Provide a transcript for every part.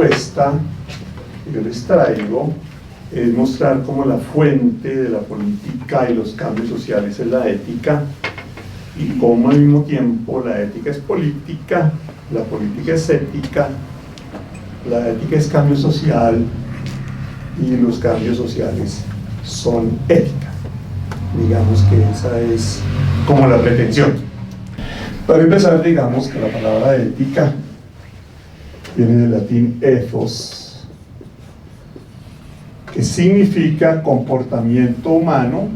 propuesta que yo les traigo es mostrar cómo la fuente de la política y los cambios sociales es la ética, y cómo al mismo tiempo la ética es política, la política es ética, la ética es cambio social y los cambios sociales son ética. Digamos que esa es como la pretensión. Para empezar, digamos que la palabra ética viene del latín ethos, que significa comportamiento humano,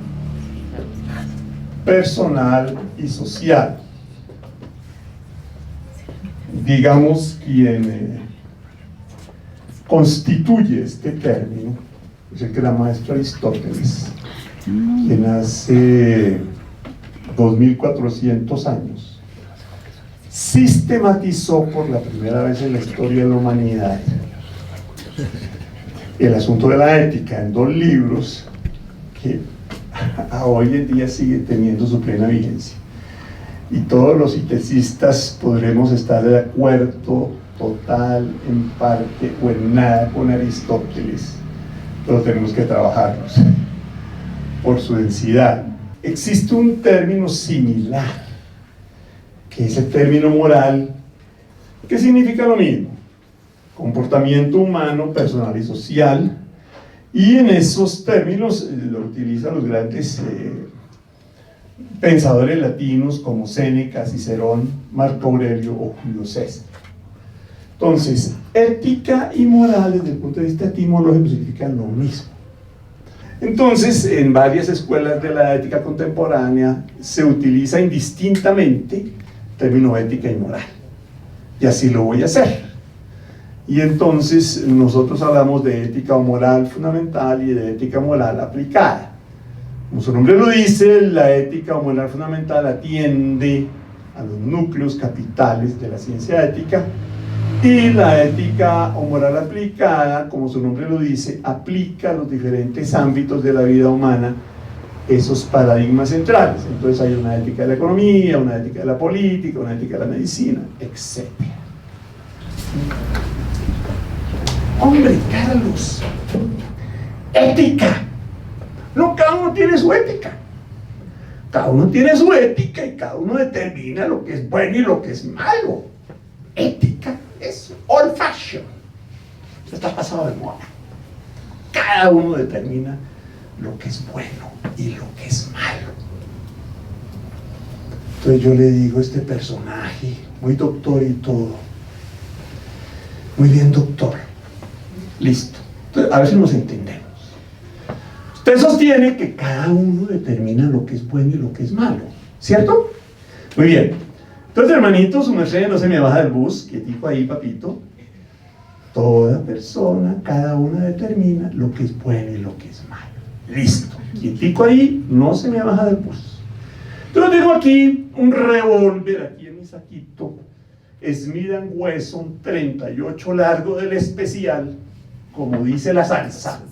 personal y social. Digamos, quien constituye este término es el gran maestro Aristóteles, quien hace 2400 años sistematizó por la primera vez en la historia de la humanidad el asunto de la ética en 2 libros que hoy en día sigue teniendo su plena vigencia. Y todos los itesistas podremos estar de acuerdo total, en parte o en nada con Aristóteles, pero tenemos que trabajarlos por su densidad. Existe un término similar, que es el término moral, que significa lo mismo: comportamiento humano, personal y social, y en esos términos lo utilizan los grandes pensadores latinos como Séneca, Cicerón, Marco Aurelio o Julio César. Entonces, ética y moral desde el punto de vista etimológico significan lo mismo. Entonces, en varias escuelas de la ética contemporánea se utiliza indistintamente el término ética y moral, y así lo voy a hacer. Y entonces nosotros hablamos de ética o moral fundamental y de ética moral aplicada. Como su nombre lo dice, la ética o moral fundamental atiende a los núcleos capitales de la ciencia ética, y la ética o moral aplicada, como su nombre lo dice, aplica a los diferentes ámbitos de la vida humana esos paradigmas centrales. Entonces hay una ética de la economía, una ética de la política, una ética de la medicina, etc. Hombre, Carlos, ética. No, cada uno tiene su ética. Cada uno tiene su ética y cada uno determina lo que es bueno y lo que es malo. Ética es old fashion. Está pasado de moda. Cada uno determina lo que es bueno y lo que es malo. Entonces yo le digo a este personaje, muy doctor y todo: muy bien, doctor. Listo. Entonces, a ver si nos entendemos. Usted sostiene que cada uno determina lo que es bueno y lo que es malo, ¿cierto? Muy bien. Entonces, hermanito, su merced, no se me baja del bus, quietico ahí, papito. Toda persona, cada una determina lo que es bueno y lo que es malo. Listo. Quietico ahí, no se me baja del bus. Entonces tengo aquí un revólver, aquí en mi saquito, Smith & Wesson 38 largo del especial, como dice la salsa,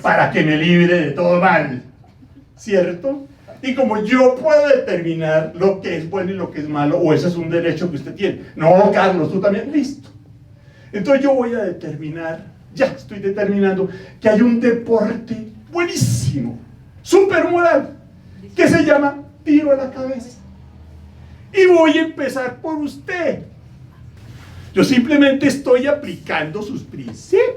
para que me libre de todo mal, ¿cierto? Y como yo puedo determinar lo que es bueno y lo que es malo, o ese es un derecho que usted tiene. No, Carlos, tú también, listo. Entonces yo voy a determinar, ya estoy determinando, que hay un deporte buenísimo, súper moral, que se llama tiro a la cabeza. Y voy a empezar por usted. Yo simplemente estoy aplicando sus principios.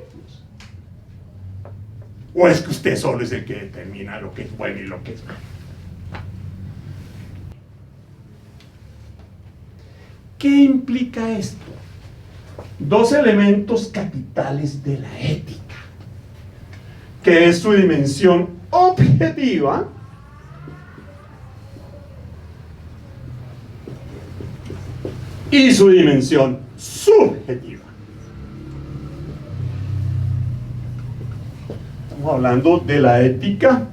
¿O es que usted solo es el que determina lo que es bueno y lo que es malo? ¿Qué implica esto? 2 elementos capitales de la ética, que es su dimensión objetiva y su dimensión subjetiva. Estamos hablando de la ética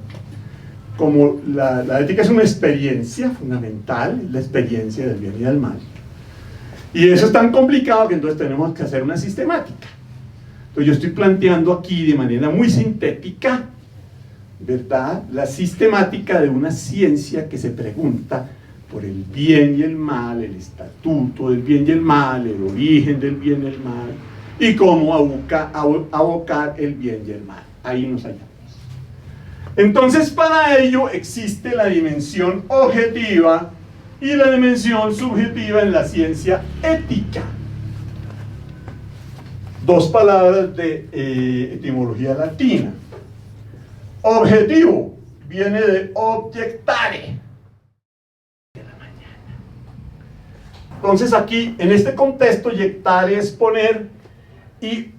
como la ética es una experiencia fundamental, la experiencia del bien y del mal. Y eso es tan complicado que entonces tenemos que hacer una sistemática. Entonces yo estoy planteando aquí de manera muy sintética, ¿verdad?, la sistemática de una ciencia que se pregunta por el bien y el mal, el estatuto del bien y el mal, el origen del bien y el mal, y cómo abocar el bien y el mal. Ahí nos hallamos. Entonces, para ello existe la dimensión objetiva y la dimensión subjetiva en la ciencia ética. Dos palabras de etimología latina. Objetivo viene de objectare. Entonces aquí, en este contexto, objectare es poner y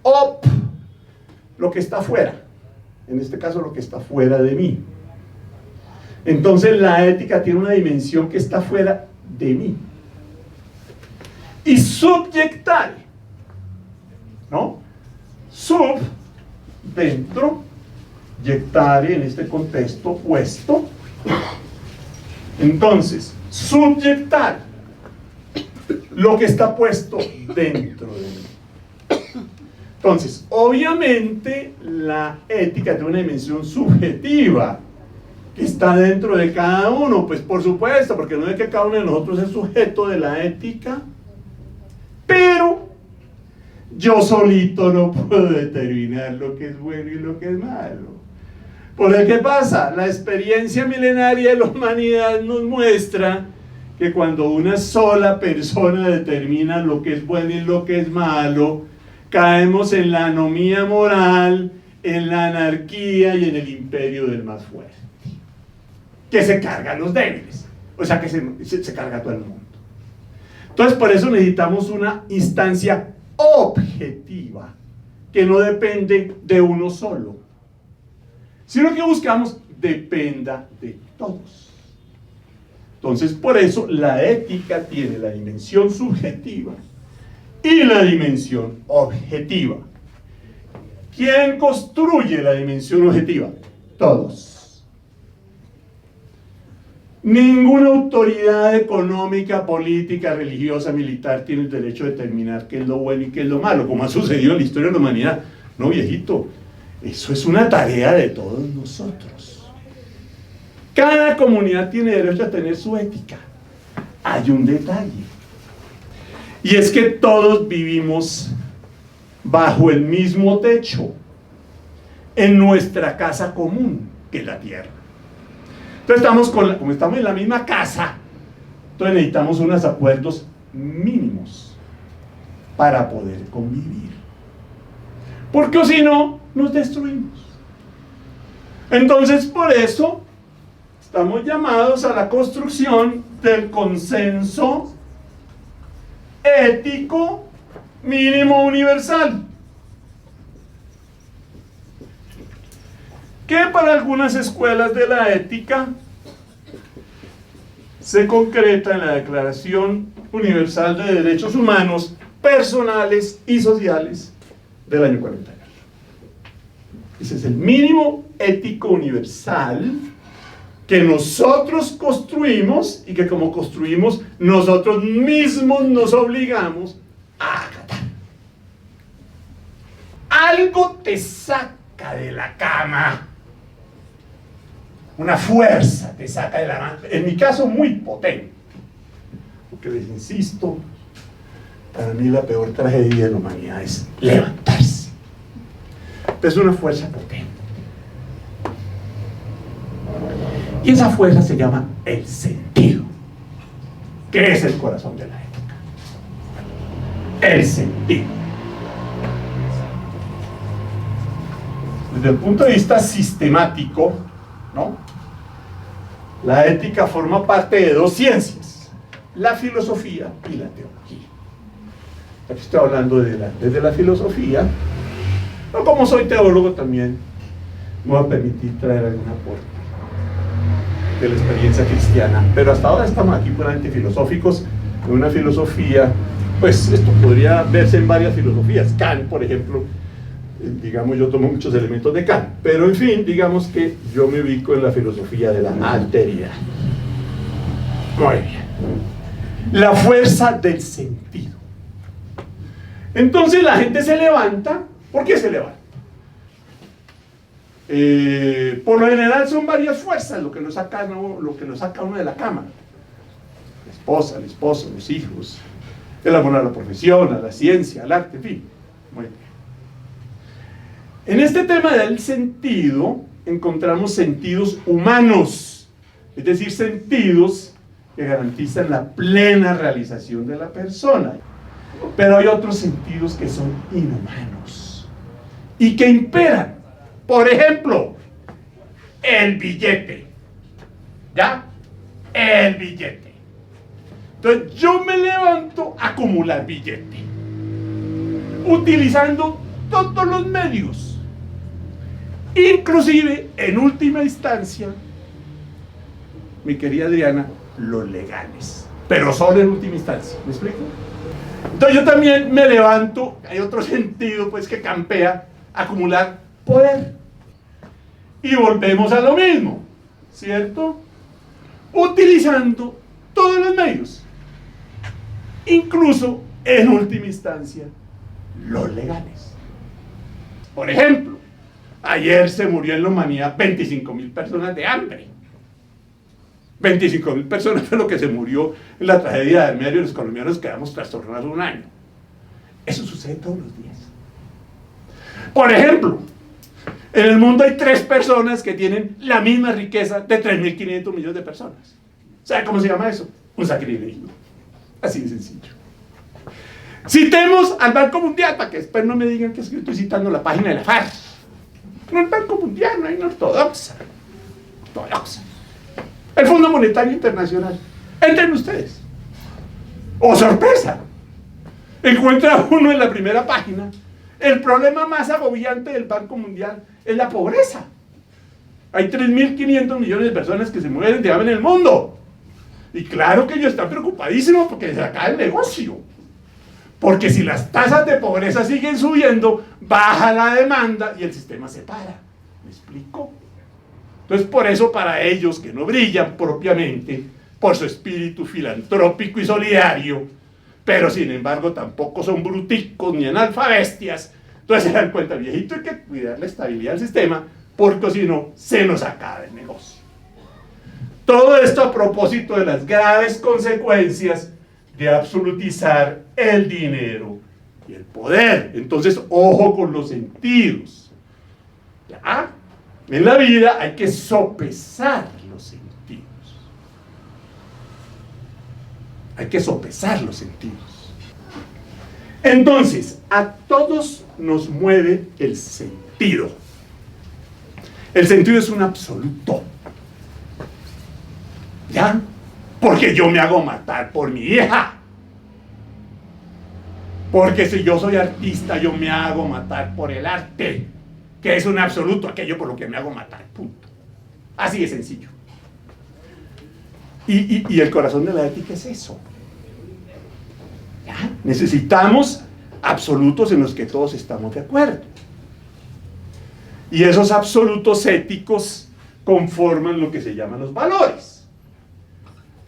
lo que está afuera. En este caso, lo que está fuera de mí. Entonces la ética tiene una dimensión que está fuera de mí. Y subyectare, ¿no? Sub, dentro, yectare, en este contexto, puesto. Entonces, subyectare, lo que está puesto dentro de mí. Entonces, obviamente, la ética tiene una dimensión subjetiva que está dentro de cada uno, pues por supuesto, porque no es que cada uno de nosotros es sujeto de la ética, pero yo solito no puedo determinar lo que es bueno y lo que es malo. Porque ¿qué pasa? La experiencia milenaria de la humanidad nos muestra que cuando una sola persona determina lo que es bueno y lo que es malo, caemos en la anomía moral, en la anarquía y en el imperio del más fuerte, que se carga a los débiles, o sea que se carga a todo el mundo. Entonces por eso necesitamos una instancia objetiva, que no depende de uno solo, sino que buscamos dependa de todos. Entonces por eso la ética tiene la dimensión subjetiva y la dimensión objetiva. ¿Quién construye la dimensión objetiva? Todos. Ninguna autoridad económica, política, religiosa, militar tiene el derecho de determinar qué es lo bueno y qué es lo malo, como ha sucedido en la historia de la humanidad. No, viejito, eso es una tarea de todos nosotros. Cada comunidad tiene derecho a tener su ética. Hay un detalle, y es que todos vivimos bajo el mismo techo, en nuestra casa común, que es la tierra. Entonces como estamos en la misma casa, entonces necesitamos unos acuerdos mínimos para poder convivir, porque si no, nos destruimos. Entonces por eso estamos llamados a la construcción del consenso ético mínimo universal, que para algunas escuelas de la ética se concreta en la Declaración Universal de Derechos Humanos Personales y Sociales del año 48. Ese es el mínimo ético universal que nosotros construimos, y que como construimos, nosotros mismos nos obligamos a acatar. Algo te saca de la cama, una fuerza te saca de la cama, en mi caso muy potente, porque les insisto, para mí la peor tragedia de la humanidad es levantarse. Es una fuerza potente. Y esa fuerza se llama el sentido, que es el corazón de la ética. El sentido. Desde el punto de vista sistemático, ¿no? La ética forma parte de dos ciencias, la filosofía y la teología. Aquí estoy hablando desde la filosofía, pero como soy teólogo también me voy a permitir traer algún aporte de la experiencia cristiana, pero hasta ahora estamos aquí puramente filosóficos, en una filosofía, pues esto podría verse en varias filosofías. Kant, por ejemplo, digamos, yo tomo muchos elementos de Kant, pero en fin, digamos que yo me ubico en la filosofía de la alteridad. Muy bien. La fuerza del sentido. Entonces la gente se levanta. ¿Por qué se levanta? Por lo general son varias fuerzas lo que nos saca uno de la cama. La esposa, el esposo, los hijos, el amor a la profesión, a la ciencia, al arte, en fin. Muy bien. En este tema del sentido, encontramos sentidos humanos, es decir, sentidos que garantizan la plena realización de la persona. Pero hay otros sentidos que son inhumanos y que imperan. Por ejemplo, el billete. ¿Ya? El billete. Entonces yo me levanto a acumular billete, utilizando todos los medios, inclusive en última instancia, mi querida Adriana, los legales, pero solo en última instancia. ¿Me explico? Entonces yo también me levanto, hay otro sentido pues que campea, acumular poder. Y volvemos a lo mismo, ¿cierto? Utilizando todos los medios, incluso en última instancia los legales. Por ejemplo, ayer se murió en la humanidad 25.000 personas de hambre. 25.000 personas fue lo que se murió en la tragedia del medio, y los colombianos quedamos trastornados un año. Eso sucede todos los días. Por ejemplo, en el mundo hay 3 personas que tienen la misma riqueza de 3.500 millones de personas. ¿Sabe cómo se llama eso? Un sacrilegio. Así de sencillo. Citemos al Banco Mundial, para que después no me digan que estoy citando la página de la FARC. No, el Banco Mundial, no hay una ortodoxa. Ortodoxa. El Fondo Monetario Internacional. Entren ustedes. ¡Oh, sorpresa! Encuentra uno en la primera página: el problema más agobiante del Banco Mundial es la pobreza. Hay 3.500 millones de personas que se mueren de hambre en el mundo. Y claro que ellos están preocupadísimos porque se acaba el negocio. Porque si las tasas de pobreza siguen subiendo, baja la demanda y el sistema se para. ¿Me explico? Entonces, por eso, para ellos que no brillan propiamente por su espíritu filantrópico y solidario, pero sin embargo tampoco son bruticos ni analfabestias, entonces se dan cuenta: viejito, hay que cuidar la estabilidad del sistema, porque si no, se nos acaba el negocio. Todo esto a propósito de las graves consecuencias de absolutizar el dinero y el poder. Entonces, ojo con los sentidos. ¿Ya? En la vida hay que sopesar los sentidos. Hay que sopesar los sentidos. Entonces, a todos nos mueve el sentido. El sentido es un absoluto. ¿Ya? Porque yo me hago matar por mi hija. Porque si yo soy artista, yo me hago matar por el arte, que es un absoluto, aquello por lo que me hago matar, punto. Así de sencillo. Y el corazón de la ética es eso. ¿Ya? Necesitamos absolutos en los que todos estamos de acuerdo. Y esos absolutos éticos conforman lo que se llaman los valores.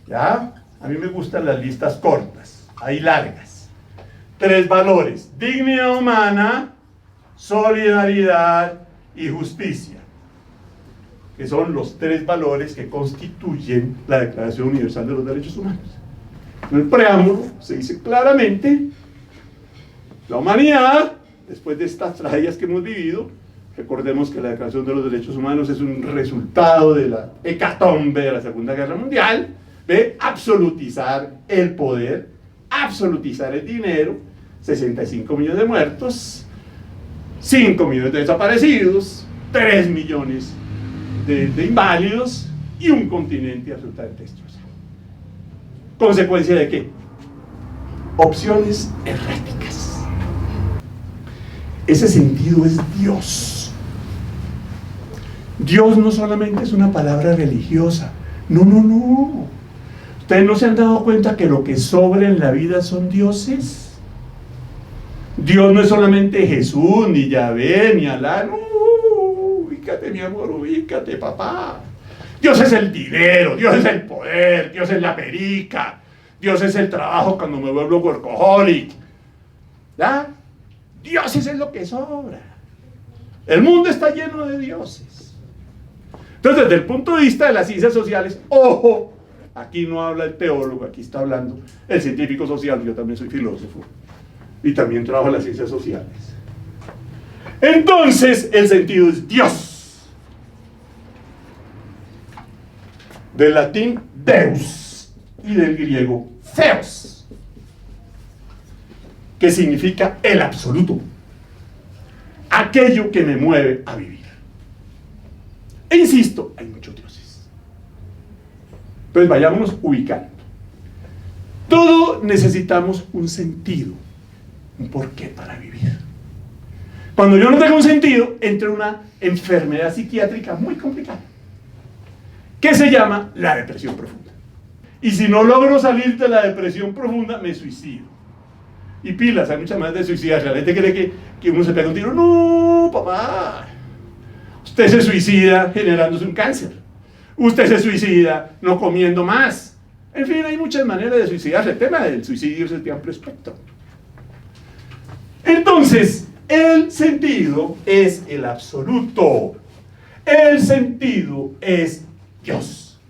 ¿Ya? A mí me gustan las listas cortas, hay largas. 3 valores: dignidad humana, solidaridad y justicia, que son los 3 valores que constituyen la Declaración Universal de los Derechos Humanos. En el preámbulo se dice claramente: la humanidad, después de estas tragedias que hemos vivido, recordemos que la Declaración de los Derechos Humanos es un resultado de la hecatombe de la Segunda Guerra Mundial, de absolutizar el poder, absolutizar el dinero, 65 millones de muertos, 5 millones de desaparecidos, 3 millones de inválidos y un continente absolutamente destrozado. ¿Consecuencia de qué? Opciones erráticas. Ese sentido es Dios. Dios no solamente es una palabra religiosa. No, no, no. ¿Ustedes no se han dado cuenta que lo que sobra en la vida son dioses? Dios no es solamente Jesús, ni Yahvé, ni Alá. No, ubícate, mi amor, ubícate, papá. Dios es el dinero, Dios es el poder, Dios es la perica, Dios es el trabajo cuando me vuelvo workaholic. ¿Ya? Dioses es lo que sobra. El mundo está lleno de dioses. Entonces, desde el punto de vista de las ciencias sociales, ojo, aquí no habla el teólogo, aquí está hablando el científico social. Yo también soy filósofo y también trabajo en las ciencias sociales. Entonces, el sentido es Dios. Del latín Deus y del griego Theos, que significa el absoluto, aquello que me mueve a vivir. E insisto, hay muchos dioses. Entonces vayámonos ubicando. Todo necesitamos un sentido, un porqué para vivir. Cuando yo no tengo un sentido, entro en una enfermedad psiquiátrica muy complicada, que se llama la depresión profunda. Y si no logro salir de la depresión profunda, me suicido. Y pilas, hay muchas maneras de suicidarse. La gente cree que uno se pega un tiro. No, papá. Usted se suicida generándose un cáncer. Usted se suicida no comiendo más. En fin, hay muchas maneras de suicidarse. El tema del suicidio es de amplio espectro. Entonces, el sentido es el absoluto. El sentido es Dios.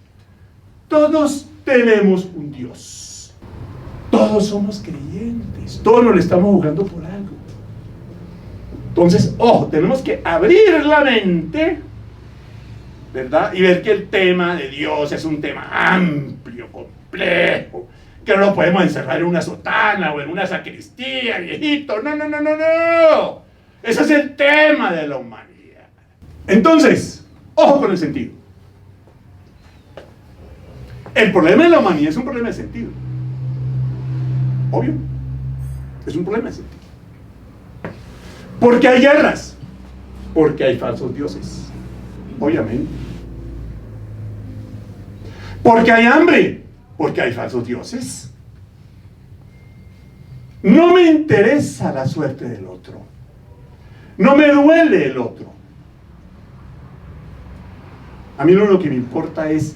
Todos tenemos un Dios. Todos somos creyentes. Todos nos le estamos jugando por algo. Entonces, ojo, tenemos que abrir la mente, ¿verdad? Y ver que el tema de Dios es un tema amplio, complejo, que no lo podemos encerrar en una sotana o en una sacristía, viejito. No, no, no, no, no. Ese es el tema de la humanidad. Entonces, ojo con el sentido. El problema de la humanidad es un problema de sentido. Obvio. Es un problema de sentido. Porque hay guerras. Porque hay falsos dioses. Obviamente. Porque hay hambre. Porque hay falsos dioses. No me interesa la suerte del otro. No me duele el otro. A mí lo que me importa es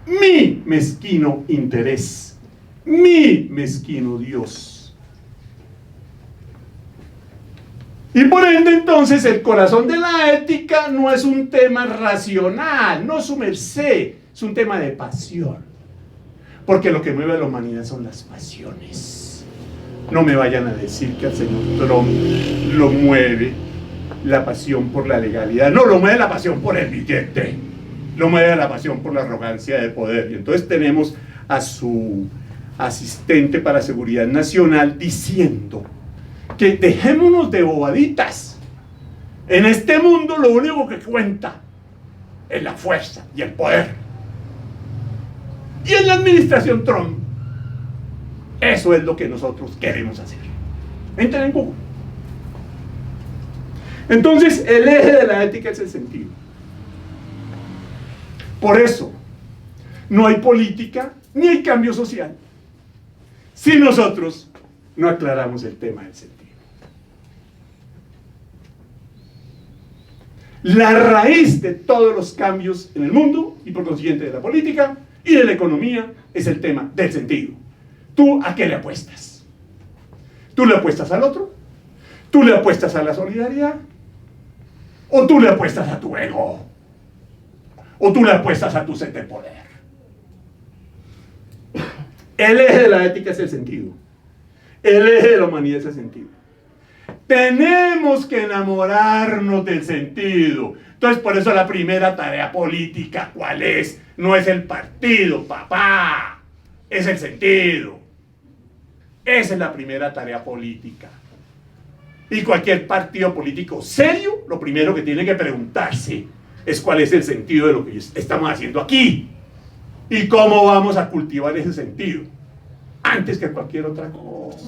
mi mezquino interés, mi mezquino Dios. Y por ende, entonces, el corazón de la ética no es un tema racional, no su merced, es un tema de pasión. Porque lo que mueve a la humanidad son las pasiones. No me vayan a decir que al señor Trump lo mueve la pasión por la legalidad. No, lo mueve la pasión por el billete. Lo mueve la pasión por la arrogancia de poder. Y entonces tenemos a su asistente para seguridad nacional diciendo que dejémonos de bobaditas. En este mundo lo único que cuenta es la fuerza y el poder. Y en la administración Trump, eso es lo que nosotros queremos hacer. Entren en Google. Entonces, el eje de la ética es el sentido. Por eso, no hay política ni hay cambio social si nosotros no aclaramos el tema del sentido. La raíz de todos los cambios en el mundo y por consiguiente de la política y de la economía es el tema del sentido. ¿Tú a qué le apuestas? ¿Tú le apuestas al otro? ¿Tú le apuestas a la solidaridad? ¿O tú le apuestas a tu ego? ¿O tú le apuestas a tu sed de poder? El eje de la ética es el sentido. El eje de la humanidad es el sentido. Tenemos que enamorarnos del sentido. Entonces, por eso la primera tarea política, ¿cuál es? No es el partido, papá. Es el sentido. Esa es la primera tarea política. Y cualquier partido político serio, lo primero que tiene que preguntarse es cuál es el sentido de lo que estamos haciendo aquí. Y cómo vamos a cultivar ese sentido. Antes que cualquier otra cosa.